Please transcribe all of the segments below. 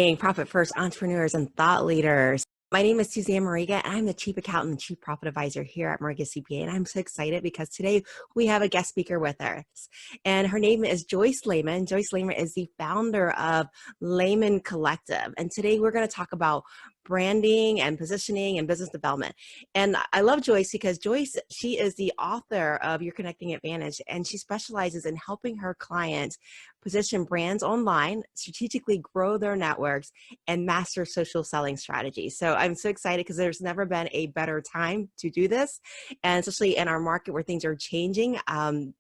morning, Profit First entrepreneurs and thought leaders. My name is Susanne Mariga, and I'm the Chief Accountant and Chief Profit Advisor here at Mariga CPA. And I'm so excited because today we have a guest speaker with us. And her name is Joyce Layman. Joyce Layman is the founder of Layman Collective. And today we're going to talk about branding and positioning and business development. And I love Joyce because Joyce, she is the author of Your Connecting Advantage, and she specializes in helping her clients position brands online, strategically grow their networks, and master social selling strategies. So I'm so excited because there's never been a better time to do this. And especially in our market where things are changing,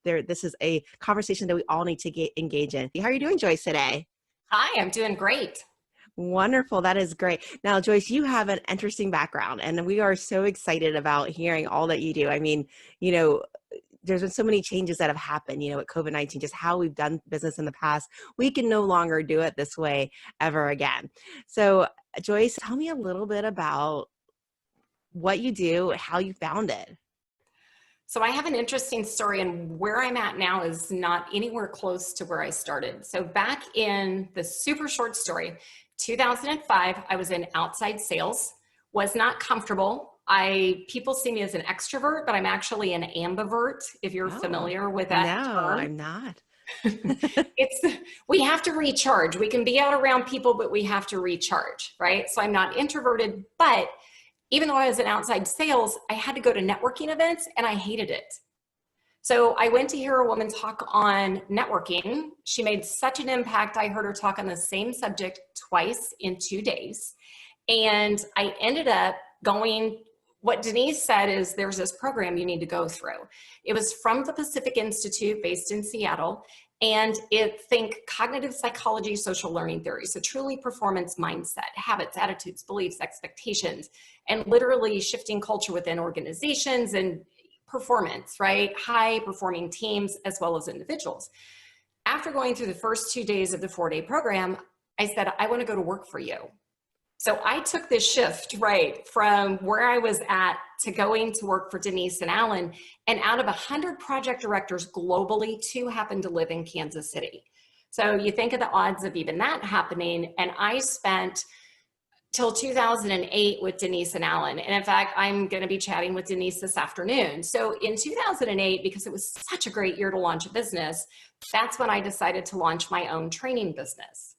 this is a conversation that we all need to engage in. How are you doing, Joyce, today? Hi, I'm doing great. Wonderful. That is great. Now, Joyce, you have an interesting background, and we are so excited about hearing all that you do. I mean, there's been so many changes that have happened, with COVID-19, just how we've done business in the past. We can no longer do it this way ever again. So, Joyce, tell me a little bit about what you do, how you found it. So I have an interesting story, and where I'm at now is not anywhere close to where I started. So back in the super short story, 2005, I was in outside sales, was not comfortable. People see me as an extrovert, but I'm actually an ambivert, if you're familiar with that term. No, I'm not. We have to recharge. We can be out around people, but we have to recharge, right? So I'm not introverted, but even though I was in outside sales, I had to go to networking events and I hated it. So I went to hear a woman talk on networking. She made such an impact. I heard her talk on the same subject twice in 2 days. And I ended up going, what Denise said is there's this program you need to go through. It was from the Pacific Institute based in Seattle. And think cognitive psychology, social learning theory. So truly performance mindset, habits, attitudes, beliefs, expectations, and literally shifting culture within organizations and performance, right? High performing teams as well as individuals. After going through the first 2 days of the 4-day program, I said, I want to go to work for you. So I took this shift, right, from where I was at to going to work for Denise and Alan. And out of 100 project directors globally, 2 happened to live in Kansas City. So you think of the odds of even that happening. And I spent till 2008 with Denise and Alan. And in fact, I'm going to be chatting with Denise this afternoon. So in 2008, because it was such a great year to launch a business, that's when I decided to launch my own training business.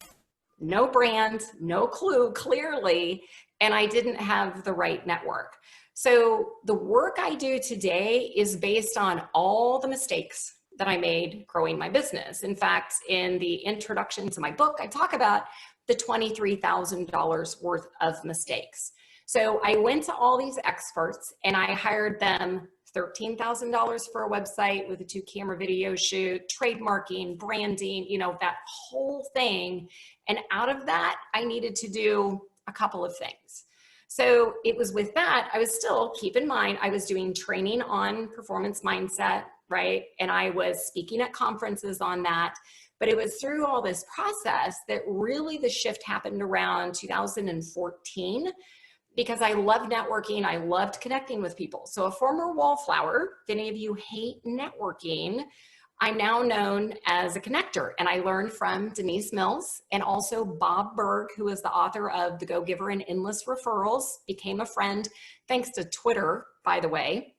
No brand, no clue, clearly, and I didn't have the right network. So the work I do today is based on all the mistakes that I made growing my business. In fact, in the introduction to my book, I talk about the $23,000 worth of mistakes. So I went to all these experts and I hired them $13,000 for a website with a 2-camera video shoot, trademarking, branding, that whole thing. And out of that, I needed to do a couple of things. So it was with that, I was still, keep in mind, I was doing training on performance mindset, right? And I was speaking at conferences on that. But it was through all this process that really the shift happened around 2014. Because I loved networking, I loved connecting with people. So a former wallflower, if any of you hate networking, I'm now known as a connector. And I learned from Denise Mills and also Bob Berg, who is the author of The Go-Giver and Endless Referrals, became a friend, thanks to Twitter, by the way.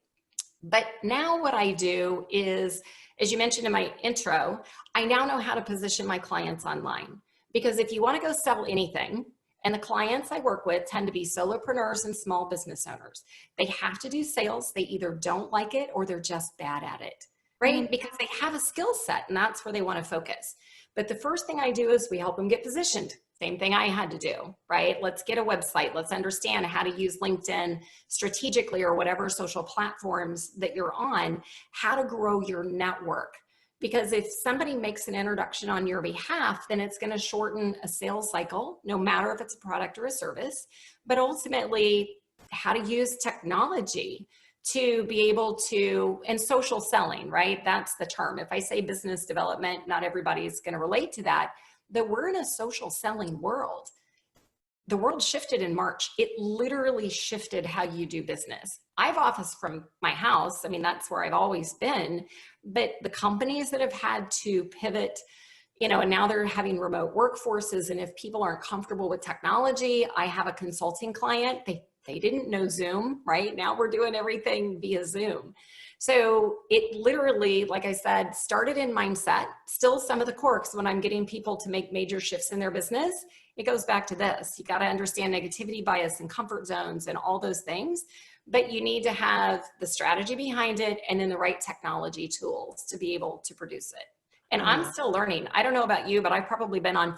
But now what I do is, as you mentioned in my intro, I now know how to position my clients online. Because if you want to go sell anything, and the clients I work with tend to be solopreneurs and small business owners. They have to do sales. They either don't like it or they're just bad at it, right? Because they have a skill set and that's where they want to focus. But the first thing I do is we help them get positioned. Same thing I had to do, right? Let's get a website. Let's understand how to use LinkedIn strategically or whatever social platforms that you're on, how to grow your network. Because if somebody makes an introduction on your behalf, then it's going to shorten a sales cycle, no matter if it's a product or a service, but ultimately how to use technology to be able to, and social selling, right? That's the term. If I say business development, not everybody's going to relate to that, but we're in a social selling world. The world shifted in March. It literally shifted how you do business. I've officed from my house. I mean, that's where I've always been. But the companies that have had to pivot and now they're having remote workforces. And if people aren't comfortable with technology, I have a consulting client. They didn't know Zoom, right? Now we're doing everything via Zoom. So it literally, like I said, started in mindset. Still some of the quirks when I'm getting people to make major shifts in their business, it goes back to this. You got to understand negativity bias and comfort zones and all those things, but you need to have the strategy behind it and then the right technology tools to be able to produce it. And I'm still learning. I don't know about you, but I've probably been on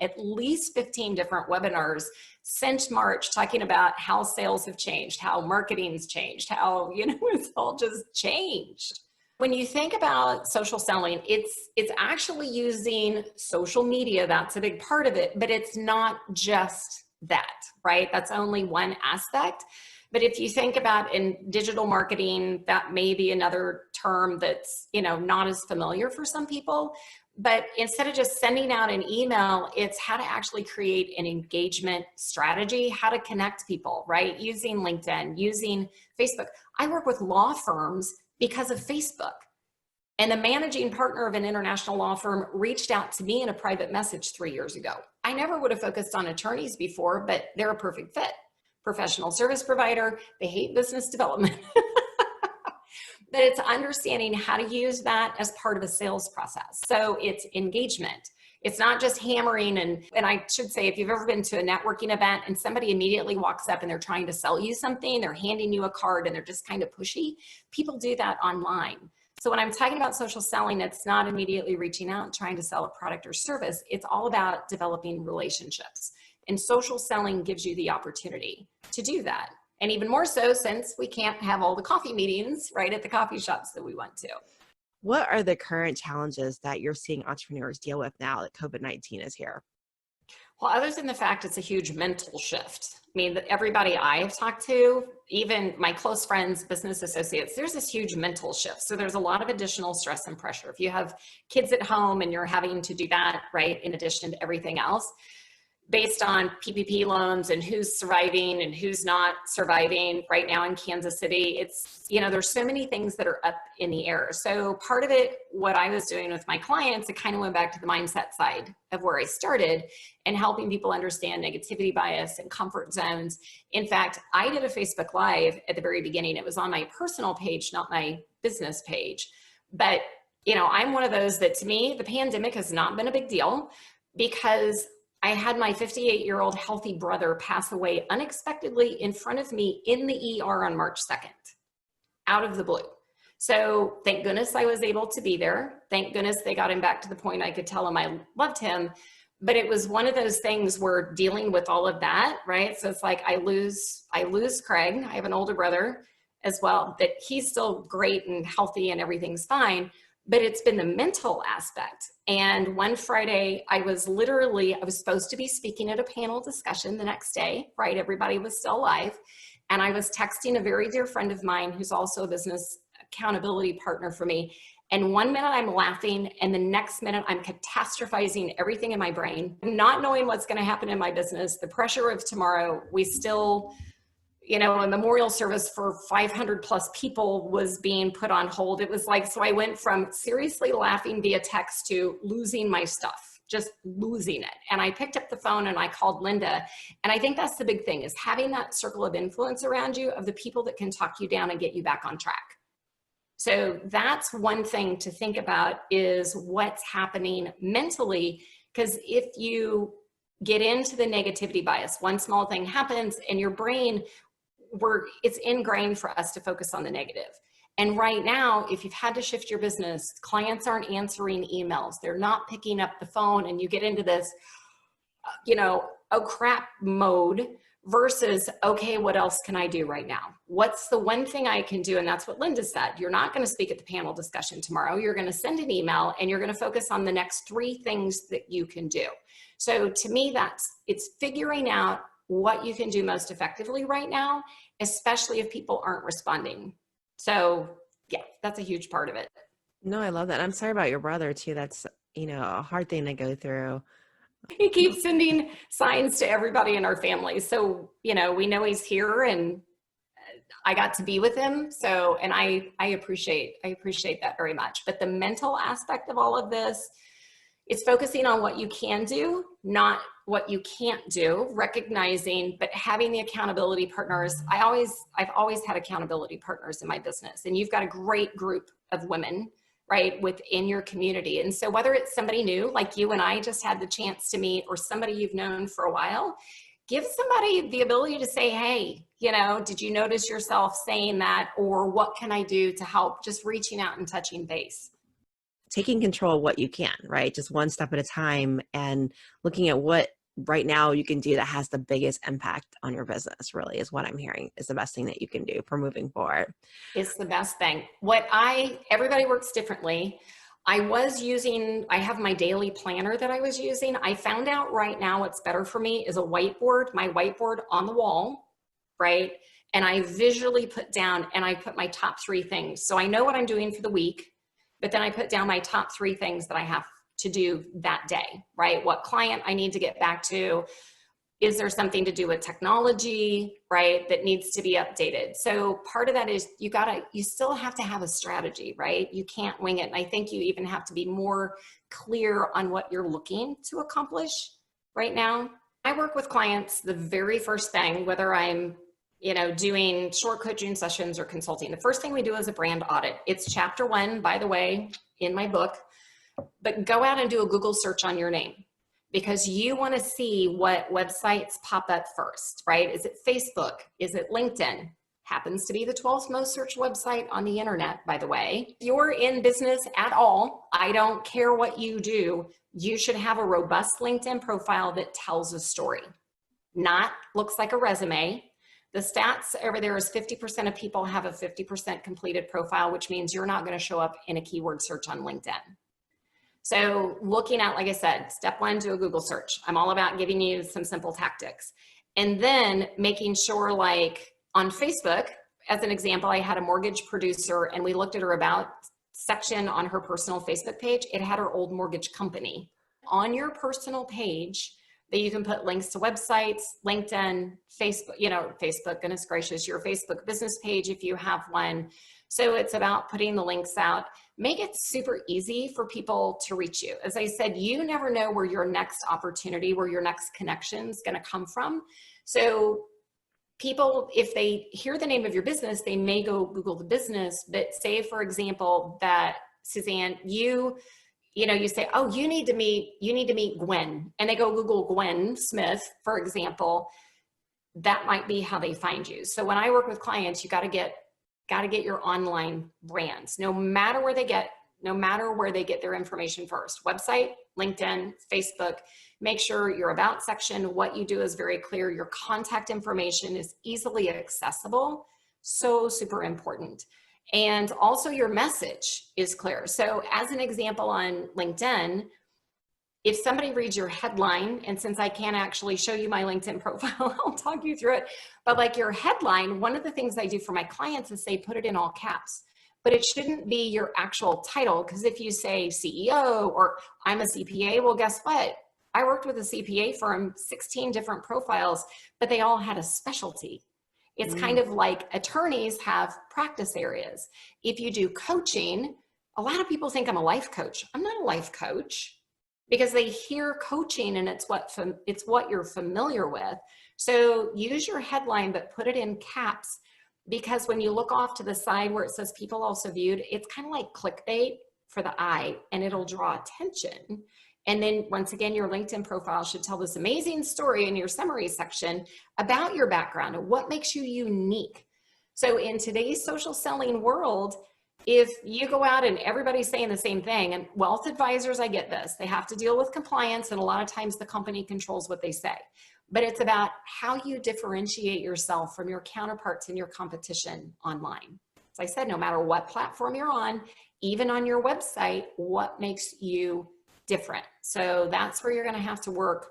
at least 15 different webinars since March, talking about how sales have changed, how marketing's changed, how, it's all just changed. When you think about social selling, it's actually using social media. That's a big part of it, but it's not just that, right? That's only one aspect. But if you think about in digital marketing, that may be another term that's, not as familiar for some people. But instead of just sending out an email, it's how to actually create an engagement strategy, how to connect people, right? Using LinkedIn, using Facebook. I work with law firms because of Facebook. And the managing partner of an international law firm reached out to me in a private message 3 years ago. I never would have focused on attorneys before, but they're a perfect fit. Professional service provider, they hate business development. But it's understanding how to use that as part of a sales process. So it's engagement. It's not just hammering. And I should say, if you've ever been to a networking event and somebody immediately walks up and they're trying to sell you something, they're handing you a card and they're just kind of pushy, people do that online. So when I'm talking about social selling, it's not immediately reaching out and trying to sell a product or service. It's all about developing relationships. And social selling gives you the opportunity to do that. And even more so since we can't have all the coffee meetings right at the coffee shops that we went to. What are the current challenges that you're seeing entrepreneurs deal with now that COVID-19 is here? Well, other than the fact it's a huge mental shift. I mean, everybody I've talked to, even my close friends, business associates, there's this huge mental shift. So there's a lot of additional stress and pressure. If you have kids at home and you're having to do that, right, in addition to everything else, based on PPP loans and who's surviving and who's not surviving right now in Kansas City, it's, there's so many things that are up in the air. So part of it, what I was doing with my clients, it kind of went back to the mindset side of where I started and helping people understand negativity bias and comfort zones. In fact, I did a Facebook Live at the very beginning. It was on my personal page, not my business page. But, I'm one of those that, to me, the pandemic has not been a big deal because I had my 58-year-old healthy brother pass away unexpectedly in front of me in the ER on March 2nd, out of the blue. So thank goodness I was able to be there. Thank goodness they got him back to the point I could tell him I loved him. But it was one of those things where dealing with all of that, right? So it's like I lose Craig. I have an older brother as well, that he's still great and healthy and everything's fine. But it's been the mental aspect. And one Friday, I was supposed to be speaking at a panel discussion the next day, right? Everybody was still alive. And I was texting a very dear friend of mine who's also a business accountability partner for me. And 1 minute I'm laughing and the next minute I'm catastrophizing everything in my brain, not knowing what's going to happen in my business, the pressure of tomorrow. We still, a memorial service for 500 plus people was being put on hold. It was like, so I went from seriously laughing via text to losing my stuff, just losing it. And I picked up the phone and I called Linda. And I think that's the big thing, is having that circle of influence around you of the people that can talk you down and get you back on track. So that's one thing to think about, is what's happening mentally. Because if you get into the negativity bias, one small thing happens and your brain, it's ingrained for us to focus on the negative. And right now, if you've had to shift your business, clients aren't answering emails, they're not picking up the phone, and you get into this, oh crap mode versus, okay, what else can I do right now? What's the one thing I can do? And that's what Linda said. You're not going to speak at the panel discussion tomorrow. You're going to send an email and you're going to focus on the next 3 things that you can do. So to me, it's figuring out what you can do most effectively right now, especially if people aren't responding. So yeah, that's a huge part of it. No, I love that. I'm sorry about your brother too. That's, a hard thing to go through. He keeps sending signs to everybody in our family. So, we know he's here and I got to be with him. So, and I appreciate that very much. But the mental aspect of all of this, It's focusing on what you can do, not what you can't do, recognizing, but having the accountability partners. I've always had accountability partners in my business, and you've got a great group of women, right, within your community. And so whether it's somebody new, like you and I just had the chance to meet, or somebody you've known for a while, give somebody the ability to say, hey, you know, did you notice yourself saying that? Or what can I do to help? Just reaching out and touching base. Taking control of what you can, right? Just one step at a time, and looking at what right now you can do that has the biggest impact on your business, really, is what I'm hearing is the best thing that you can do for moving forward. It's the best thing. Everybody works differently. I have my daily planner that I was using. I found out right now what's better for me is a whiteboard, my whiteboard on the wall, right? And I visually put down, and I put my top 3 things. So I know what I'm doing for the week, but then I put down my top 3 things that I have to do that day, right? What client I need to get back to. Is there something to do with technology, right, that needs to be updated? So part of that is you still have to have a strategy, right? You can't wing it. And I think you even have to be more clear on what you're looking to accomplish right now. I work with clients, the very first thing, whether I'm, you know, doing short coaching sessions or consulting, the first thing we do is a brand audit. It's chapter 1, by the way, in my book, but go out and do a Google search on your name, because you want to see what websites pop up first, right? Is it Facebook? Is it LinkedIn? Happens to be the 12th most searched website on the internet, by the way. If you're in business at all, I don't care what you do, you should have a robust LinkedIn profile that tells a story, not looks like a resume. The stats over there is 50% of people have a 50% completed profile, which means you're not going to show up in a keyword search on LinkedIn. So looking at, like I said, step 1, do a Google search. I'm all about giving you some simple tactics. And then making sure, like on Facebook, as an example, I had a mortgage producer, and we looked at her about section on her personal Facebook page. It had her old mortgage company. On your personal page, that you can put links to websites, LinkedIn, Facebook, you know, Facebook, goodness gracious, your Facebook business page if you have one. So it's about putting the links out. Make it super easy for people to reach you. As I said, you never know where your next opportunity, where your next connection is going to come from. So people, if they hear the name of your business, they may go Google the business. But say, for example, that Susanne, you say, oh, you need to meet Gwen, and they go Google Gwen Smith, for example. That might be how they find you. So when I work with clients, you got to get your online brands, no matter where they get their information first. Website, LinkedIn, Facebook. Make sure your about section, what you do is very clear. Your contact information is easily accessible. So super important. And also your message is clear. So as an example on LinkedIn, if somebody reads your headline, and since I can't actually show you my LinkedIn profile, I'll talk you through it. But like your headline, one of the things I do for my clients is say, put it in all caps, but it shouldn't be your actual title. Because if you say CEO or I'm a CPA, well, guess what? I worked with a CPA firm, 16 different profiles, but they all had a specialty. It's kind of like attorneys have practice areas. If you do coaching, a lot of people think I'm a life coach. I'm not a life coach, because they hear coaching and it's what you're familiar with. So use your headline, but put it in caps, because when you look off to the side where it says people also viewed, it's kind of like clickbait for the eye, and it'll draw attention. And then once again, your LinkedIn profile should tell this amazing story in your summary section about your background and what makes you unique. So in today's social selling world, if you go out and everybody's saying the same thing, and wealth advisors, I get this, they have to deal with compliance, and a lot of times the company controls what they say. But it's about how you differentiate yourself from your counterparts in your competition online. As I said, no matter what platform you're on, even on your website, what makes you different? So that's where you're going to have to work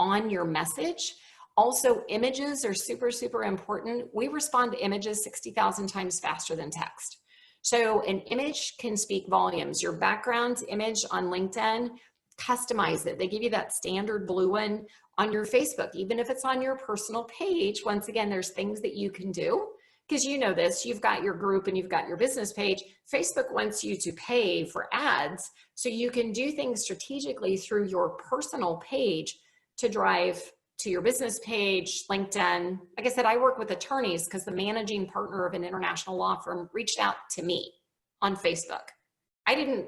on your message. Also, images are super, super important. We respond to images 60,000 times faster than text. So an image can speak volumes. Your background image on LinkedIn, customize it. They give you that standard blue one on your Facebook. Even if it's on your personal page, once again, there's things that you can do because you know this, you've got your group and you've got your business page. Facebook wants you to pay for ads so you can do things strategically through your personal page to drive to your business page, LinkedIn. Like I said, I work with attorneys because the managing partner of an international law firm reached out to me on Facebook. I didn't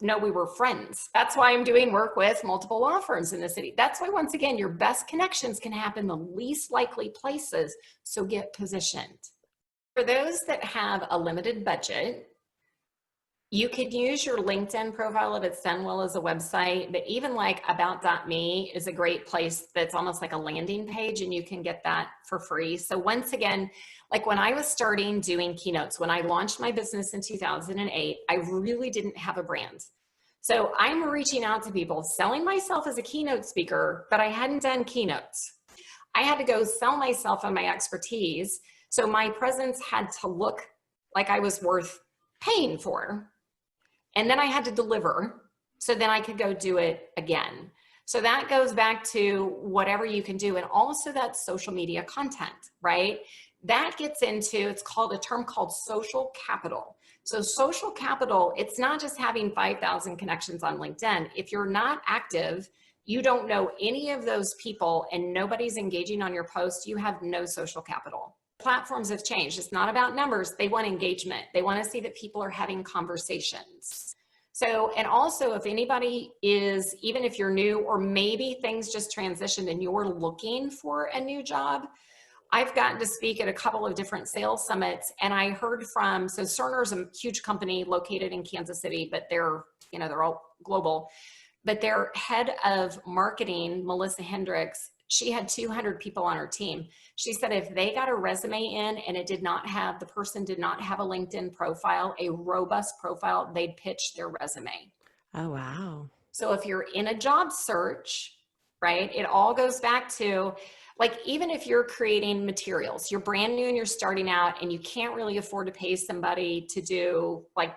know we were friends. That's why I'm doing work with multiple law firms in the city. That's why, once again, your best connections can happen the least likely places. So get positioned. For those that have a limited budget, you could use your LinkedIn profile if it's done well as a website, but even like about.me is a great place that's almost like a landing page, and you can get that for free. So once again, like when I was starting doing keynotes, when I launched my business in 2008, I really didn't have a brand. So I'm reaching out to people, selling myself as a keynote speaker, but I hadn't done keynotes. I had to go sell myself and my expertise. So my presence had to look like I was worth paying for. And then I had to deliver, so then I could go do it again. So that goes back to whatever you can do. And also that social media content, right? That gets into, it's called a term called social capital. So social capital, it's not just having 5,000 connections on LinkedIn. If you're not active, you don't know any of those people and nobody's engaging on your post, you have no social capital. Platforms have changed. It's not about numbers. They want engagement. They want to see that people are having conversations. So, and also if anybody is, even if you're new or maybe things just transitioned and you're looking for a new job, I've gotten to speak at a couple of different sales summits, and I heard from, so Cerner's a huge company located in Kansas City, but they're, you know, they're all global, but their head of marketing, Melissa Hendricks, she had 200 people on her team. She said if they got a resume in and it did not have, the person did not have a LinkedIn profile, a robust profile, they'd pitch their resume. Oh, wow. So if you're in a job search, right, it all goes back to, like, even if you're creating materials, you're brand new and you're starting out and you can't really afford to pay somebody to do, like,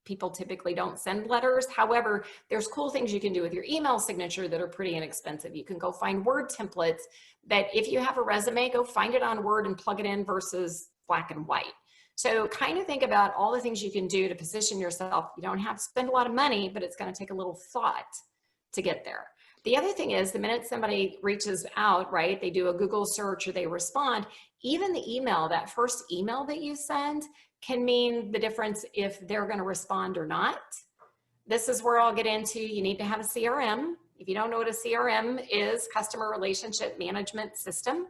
people typically don't send letters. However, there's cool things you can do with your email signature that are pretty inexpensive. You can go find Word templates that if you have a resume, go find it on Word and plug it in versus black and white. So kind of think about all the things you can do to position yourself. You don't have to spend a lot of money, but it's going to take a little thought to get there. The other thing is the minute somebody reaches out, right, they do a Google search or they respond, even the email, that first email that you send can mean the difference if they're going to respond or not. This is where I'll get into, you need to have a CRM. If you don't know what a CRM is, customer relationship management system.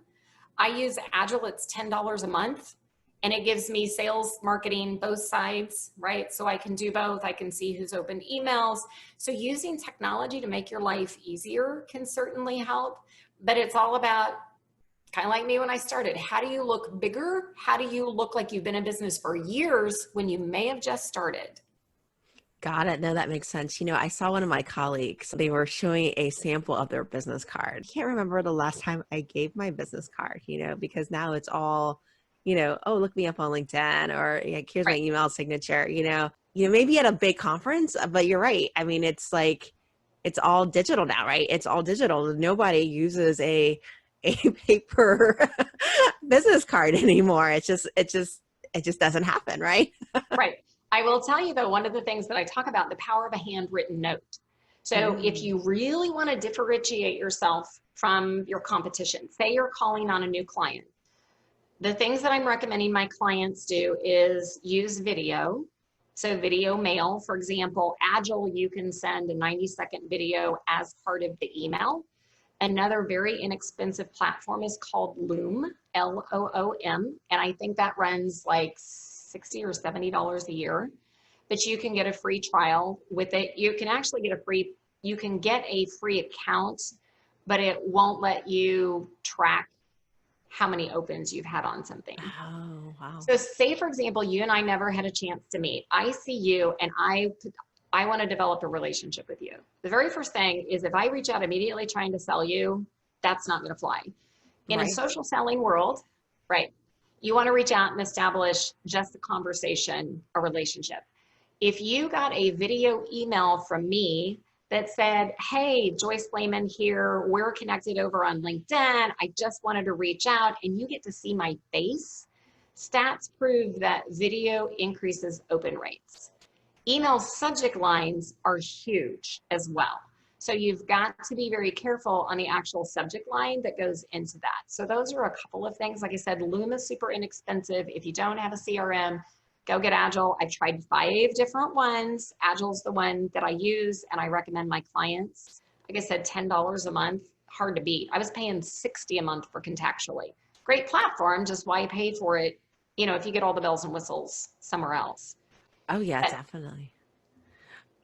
I use Agile, it's $10 a month. And it gives me sales, marketing, both sides, right? So I can do both. I can see who's opened emails. So using technology to make your life easier can certainly help, but it's all about, kind of like me when I started, how do you look bigger? How do you look like you've been in business for years when you may have just started? Got it. No, that makes sense. You know, I saw one of my colleagues, they were showing a sample of their business card. I can't remember the last time I gave my business card, you know, because now it's all, you know, oh, look me up on LinkedIn, or like, here's my Right. email signature, you know, maybe at a big conference, but you're right. I mean, it's like, it's all digital now, right? It's all digital. Nobody uses a paper business card anymore. It just doesn't happen, right? Right. I will tell you though, one of the things that I talk about, the power of a handwritten note. So if Mm. you really want to differentiate yourself from your competition, say you're calling on a new client, the things that I'm recommending my clients do is use video. So video mail, for example, Agile, you can send a 90-second video as part of the email. Another very inexpensive platform is called Loom, Loom, and I think that runs like $60 or $70 a year. But you can get a free trial with it. You can actually get you can get a free account, but it won't let you track how many opens you've had on something. Oh, wow. So say, for example, you and I never had a chance to meet. I see you and I want to develop a relationship with you. The very first thing is if I reach out immediately trying to sell you, that's not going to fly. In a Right. social selling world, right, you want to reach out and establish just a conversation, a relationship. If you got a video email from me that said, hey, Joyce Layman here, we're connected over on LinkedIn, I just wanted to reach out, and you get to see my face, Stats prove that video increases open rates. Email subject lines are huge as well. So you've got to be very careful on the actual subject line that goes into that. So those are a couple of things. Like I said, Loom is super inexpensive. If you don't have a CRM, go get Agile. I've tried 5 different ones. Agile's the one that I use and I recommend my clients. Like I said, $10 a month, hard to beat. I was paying $60 a month for Contactually. Great platform, just why pay for it, you know, if you get all the bells and whistles somewhere else. Oh yeah, But definitely.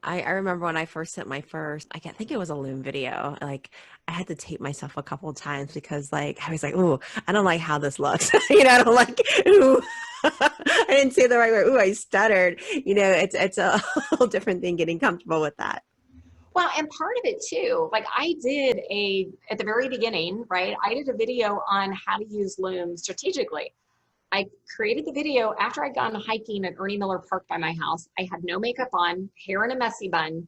I remember when I first sent my first, I can't think it was a Loom video. Like I had to tape myself a couple of times because like I was like, ooh, I don't like how this looks. You know, I don't like ooh. I didn't say the right word. Ooh, I stuttered. You know, it's a whole different thing getting comfortable with that. well, and part of it too, like I did at the very beginning, right? I did a video on how to use Loom strategically. I created the video after I'd gone hiking at Ernie Miller Park by my house. I had no makeup on, hair in a messy bun.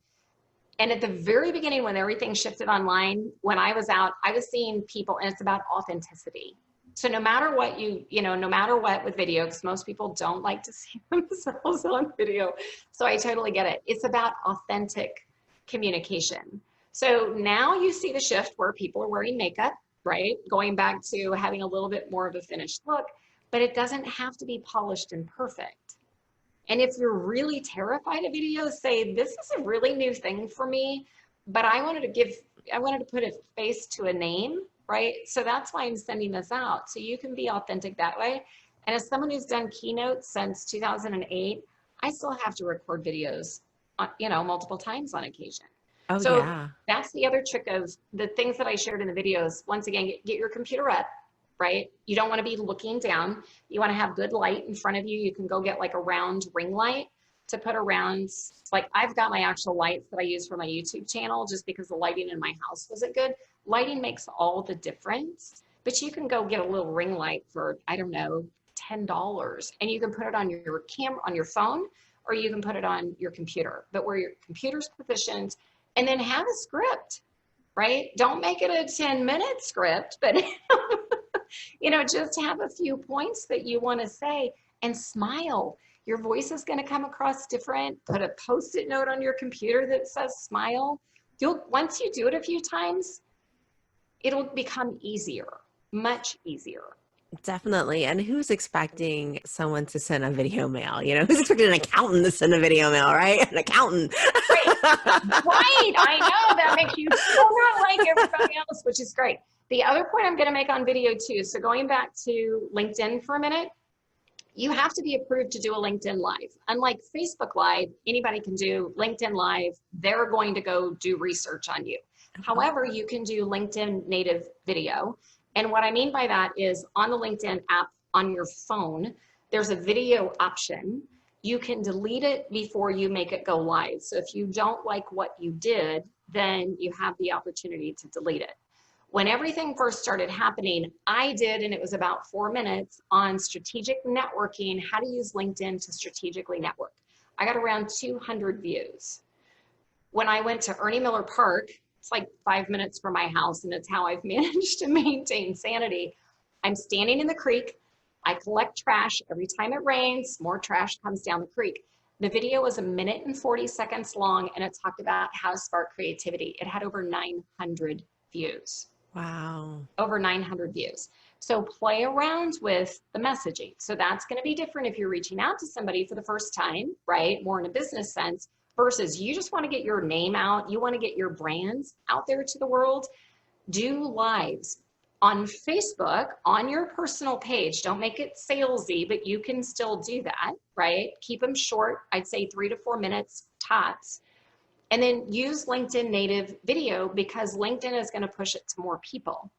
And at the very beginning, when everything shifted online, when I was out, I was seeing people, and it's about authenticity. So no matter what no matter what with video, because most people don't like to see themselves on video. So I totally get it. It's about authentic communication. So now you see the shift where people are wearing makeup, right? Going back to having a little bit more of a finished look, but it doesn't have to be polished and perfect. And if you're really terrified of video, say, this is a really new thing for me, but I wanted to put a face to a name, right? So that's why I'm sending this out. So you can be authentic that way. And as someone who's done keynotes since 2008, I still have to record videos, multiple times on occasion. Oh So yeah. that's the other trick of the things that I shared in the videos. Once again, get your computer up, right? You don't want to be looking down. You want to have good light in front of you. You can go get like a round ring light to put around. Like I've got my actual lights that I use for my YouTube channel just because the lighting in my house wasn't good. Lighting makes all the difference, but you can go get a little ring light for, I don't know, $10, and you can put it on your camera, on your phone, or you can put it on your computer, but where your computer's positioned, and then have a script, right? Don't make it a 10-minute script, but just have a few points that you want to say and smile. Your voice is going to come across different. Put a Post-it note on your computer that says smile. Once you do it a few times, it'll become easier, much easier. Definitely. And who's expecting someone to send a video mail? You know, who's expecting an accountant to send a video mail, right? An accountant. Right. Right. I know that makes you so not like everybody else, which is great. The other point I'm going to make on video too. So going back to LinkedIn for a minute, you have to be approved to do a LinkedIn Live. Unlike Facebook Live, anybody can do LinkedIn Live. They're going to go do research on you. However, you can do LinkedIn native video. And what I mean by that is on the LinkedIn app on your phone, there's a video option. You can delete it before you make it go live. So if you don't like what you did, then you have the opportunity to delete it. When everything first started happening, I did, and it was about 4 minutes on strategic networking, how to use LinkedIn to strategically network. I got around 200 views. When I went to Ernie Miller Park, it's like 5 minutes from my house, and it's how I've managed to maintain sanity. I'm standing in the creek. I collect trash. Every time it rains, more trash comes down the creek. The video was 1 minute and 40 seconds long, and it talked about how to spark creativity. It had over 900 views. Wow. Over 900 views. So play around with the messaging. So that's going to be different if you're reaching out to somebody for the first time, right? More in a business sense versus you just want to get your name out. You want to get your brands out there to the world. Do lives on Facebook on your personal page. Don't make it salesy, but you can still do that, right? Keep them short. I'd say 3 to 4 minutes tops. And then use LinkedIn native video because LinkedIn is going to push it to more people.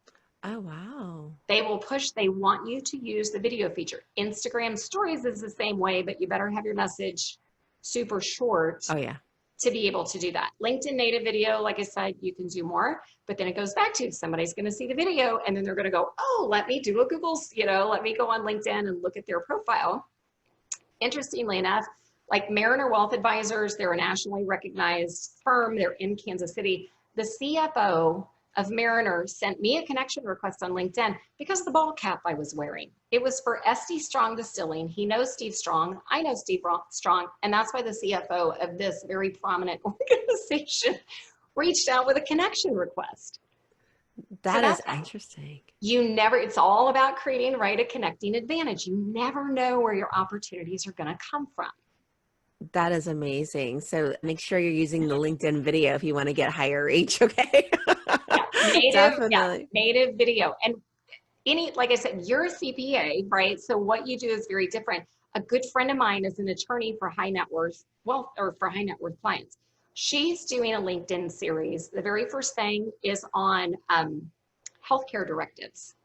Oh, wow. They want you to use the video feature. Instagram stories is the same way, but you better have your message super short. Oh, yeah. To be able to do that. LinkedIn native video, like I said, you can do more, but then it goes back to somebody's going to see the video and then they're going to go, oh, let me do a Google, let me go on LinkedIn and look at their profile. Interestingly enough, like Mariner Wealth Advisors, they're a nationally recognized firm. They're in Kansas City. The CFO of Mariner sent me a connection request on LinkedIn because of the ball cap I was wearing. It was for SD Strong Distilling. He knows Steve Strong. I know Steve Strong. And that's why the CFO of this very prominent organization reached out with a connection request. That is interesting. It's all about creating, right, a connecting advantage. You never know where your opportunities are going to come from. That is amazing. So make sure you're using the LinkedIn video if you want to get higher reach, okay? Definitely. Native video. And like I said, you're a CPA, right? So what you do is very different. A good friend of mine is an attorney for high net worth, for high net worth clients. She's doing a LinkedIn series. The very first thing is on healthcare directives,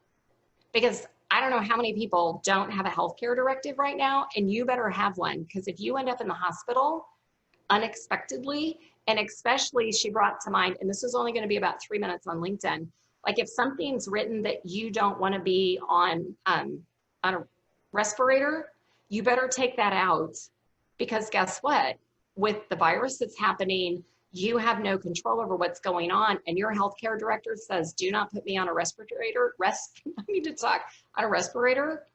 because I don't know how many people don't have a healthcare directive right now, and you better have one, because if you end up in the hospital unexpectedly, and especially she brought to mind, and this is only going to be about 3 minutes on LinkedIn, like if something's written that you don't want to be on a respirator, you better take that out, because guess what? With the virus that's happening, you have no control over what's going on, and your healthcare director says, do not put me on a respirator. I need to talk on a respirator.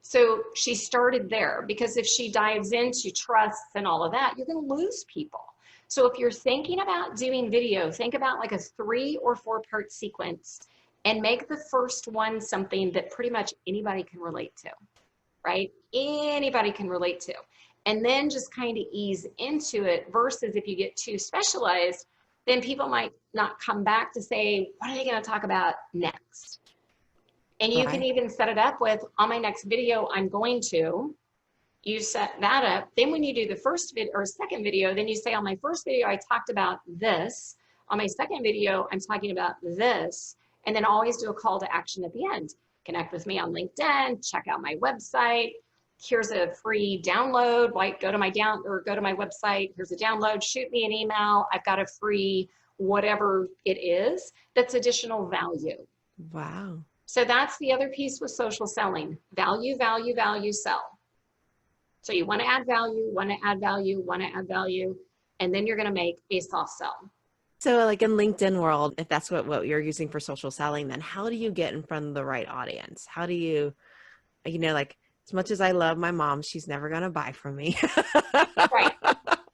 So she started there, because if she dives into trusts and all of that, you're going to lose people. So if you're thinking about doing video, think about like a 3 or 4 part sequence, and make the first one something that pretty much anybody can relate to, right? Anybody can relate to. And then just kind of ease into it, versus if you get too specialized, then people might not come back to say, what are they going to talk about next? And you can even set it up with, on my next video, I'm going to, you set that up. Then when you do the first video or second video, then you say, on my first video, I talked about this. On my second video, I'm talking about this. And then always do a call to action at the end. Connect with me on LinkedIn, check out my website. Here's a free download, like go to my website, here's a download, shoot me an email. I've got a free whatever it is that's additional value. Wow. So that's the other piece with social selling. Value, value, value, sell. So you want to add value, want to add value, want to add value, and then you're going to make a soft sell. So like in LinkedIn world, if that's what you're using for social selling, then how do you get in front of the right audience? How do you, like, as much as I love my mom, she's never going to buy from me. Right.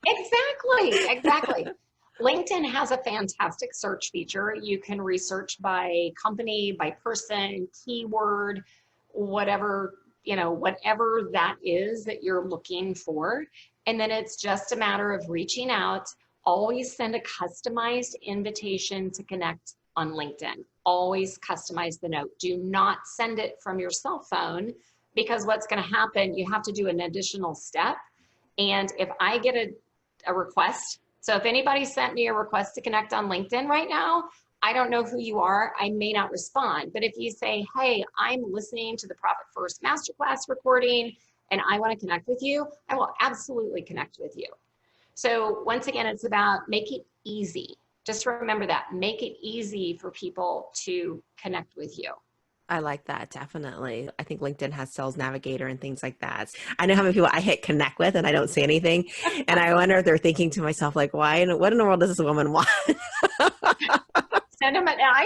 Exactly. LinkedIn has a fantastic search feature. You can research by company, by person, keyword, whatever that is that you're looking for. And then it's just a matter of reaching out. Always send a customized invitation to connect on LinkedIn. Always customize the note. Do not send it from your cell phone, because what's going to happen, you have to do an additional step. And if I get a request, so if anybody sent me a request to connect on LinkedIn right now, I don't know who you are, I may not respond. But if you say, hey, I'm listening to the Profit First Masterclass recording and I want to connect with you, I will absolutely connect with you. So once again, it's about make it easy. Just remember that, make it easy for people to connect with you. I like that, definitely. I think LinkedIn has Sales Navigator and things like that. I know how many people I hit connect with and I don't see anything. And I wonder if they're thinking to myself, like, what in the world does this woman want? Send them, I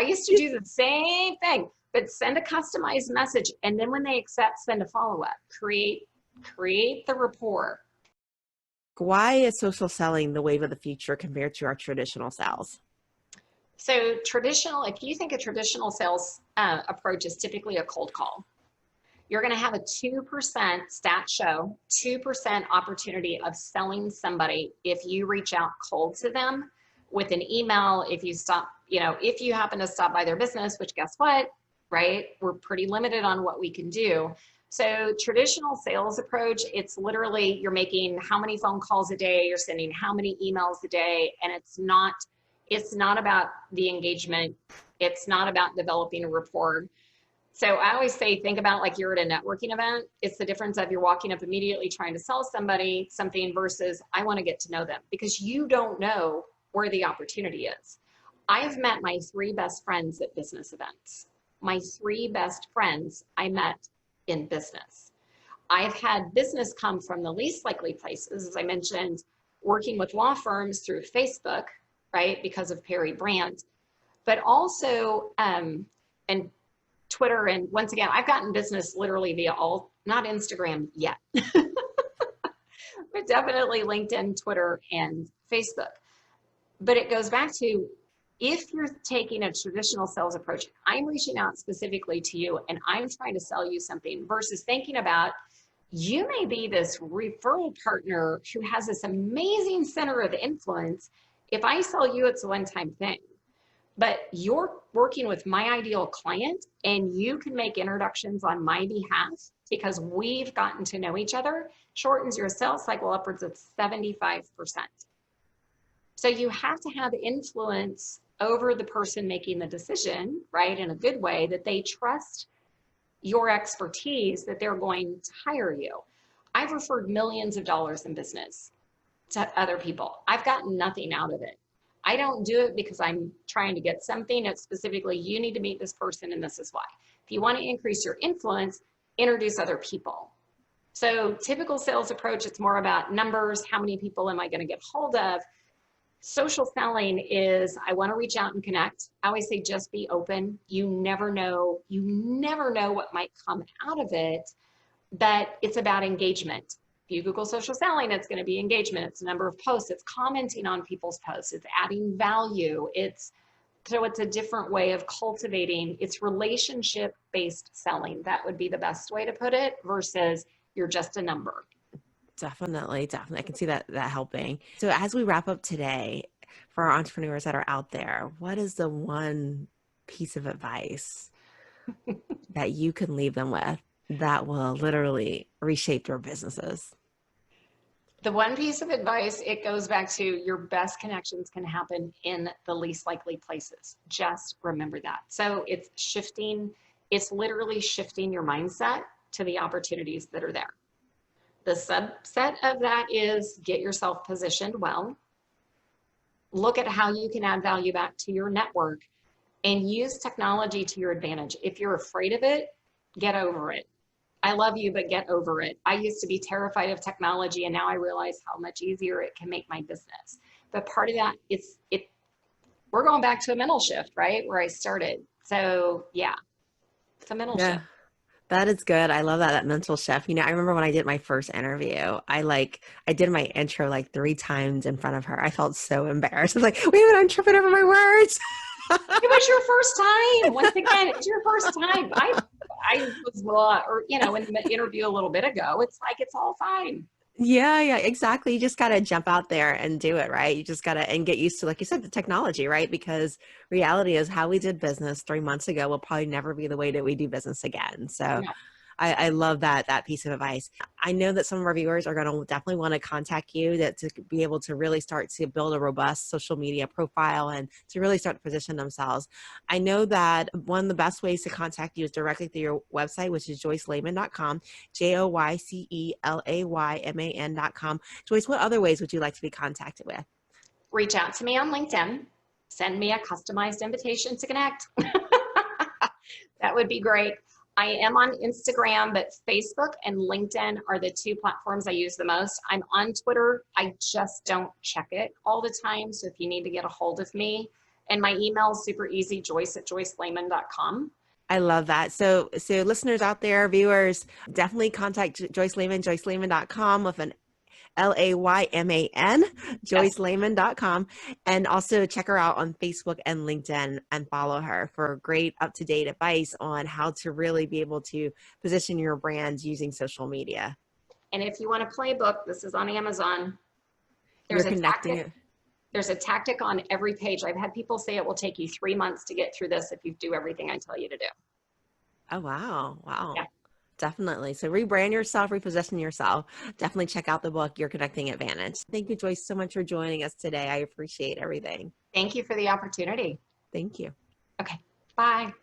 used to do the same thing, but send a customized message. And then when they accept, send a follow-up. Create the rapport. Why is social selling the wave of the future compared to our traditional sales? So if you think a traditional sales approach is typically a cold call, you're going to have a 2% stat show, 2% opportunity of selling somebody if you reach out cold to them with an email. If you happen to stop by their business, which guess what, right? We're pretty limited on what we can do. So traditional sales approach, it's literally you're making how many phone calls a day, you're sending how many emails a day, and it's not about the engagement. It's not about developing a rapport. So I always say, think about like you're at a networking event. It's the difference of you're walking up immediately trying to sell somebody something versus I want to get to know them, because you don't know where the opportunity is. I've met my 3 best friends at business events. My 3 best friends I met in business. I've had business come from the least likely places, as I mentioned, working with law firms through Facebook, right? Because of Perry Brandt. but also, and Twitter. And once again, I've gotten business literally via not Instagram yet, but definitely LinkedIn, Twitter, and Facebook. But it goes back to, if you're taking a traditional sales approach, I'm reaching out specifically to you and I'm trying to sell you something, versus thinking about, you may be this referral partner who has this amazing center of influence. If I sell you, it's a one-time thing. But you're working with my ideal client and you can make introductions on my behalf because we've gotten to know each other, shortens your sales cycle upwards of 75%. So you have to have influence over the person making the decision, right? In a good way, that they trust your expertise, that they're going to hire you. I've referred millions of dollars in business to other people. I've gotten nothing out of it. I don't do it because I'm trying to get something. It's specifically, you need to meet this person and this is why. If you want to increase your influence, introduce other people. So typical sales approach, it's more about numbers. How many people am I going to get hold of? Social selling is, I want to reach out and connect. I always say, just be open. You never know what might come out of it, but it's about engagement. If you Google social selling, it's going to be engagement. It's a number of posts. It's commenting on people's posts. It's adding value. So it's a different way of cultivating. It's relationship-based selling. That would be the best way to put it, versus you're just a number. Definitely. I can see that helping. So as we wrap up today, for our entrepreneurs that are out there, what is the one piece of advice that you can leave them with that will literally reshape their businesses? The one piece of advice, it goes back to, your best connections can happen in the least likely places. Just remember that. So it's literally shifting your mindset to the opportunities that are there. The subset of that is, get yourself positioned well. Look at how you can add value back to your network and use technology to your advantage. If you're afraid of it, get over it. I love you, but get over it. I used to be terrified of technology and now I realize how much easier it can make my business. But part of that, we're going back to a mental shift, right? Where I started. So yeah, it's a mental shift. That is good. I love that mental shift. I remember when I did my first interview, I did my intro like 3 times in front of her. I felt so embarrassed. I was like, wait a minute, I'm tripping over my words. It was your first time. Once again, it's your first time. I was, in the interview a little bit ago, it's like, it's all fine. Yeah, exactly. You just got to jump out there and do it, right? You just got to, and get used to, like you said, the technology, right? Because reality is, how we did business 3 months ago will probably never be the way that we do business again. So Yeah. I love that piece of advice. I know that some of our viewers are going to definitely want to contact you to be able to really start to build a robust social media profile and to really start to position themselves. I know that one of the best ways to contact you is directly through your website, which is joycelayman.com, JoyceLayman.com. Joyce, what other ways would you like to be contacted with? Reach out to me on LinkedIn. Send me a customized invitation to connect. That would be great. I am on Instagram, but Facebook and LinkedIn are the 2 platforms I use the most. I'm on Twitter. I just don't check it all the time. So if you need to get a hold of me, and my email is super easy, joyce@joycelayman.com. I love that. So listeners out there, viewers, definitely contact Joyce Layman, joycelayman.com with an Layman, joycelayman.com. And also check her out on Facebook and LinkedIn and follow her for great up-to-date advice on how to really be able to position your brand using social media. And if you want a playbook, this is on Amazon. There's a tactic on every page. I've had people say it will take you 3 months to get through this if you do everything I tell you to do. Oh, wow. Yeah. Definitely. So rebrand yourself, reposition yourself. Definitely check out the book, Your Connecting Advantage. Thank you, Joyce, so much for joining us today. I appreciate everything. Thank you for the opportunity. Thank you. Okay. Bye.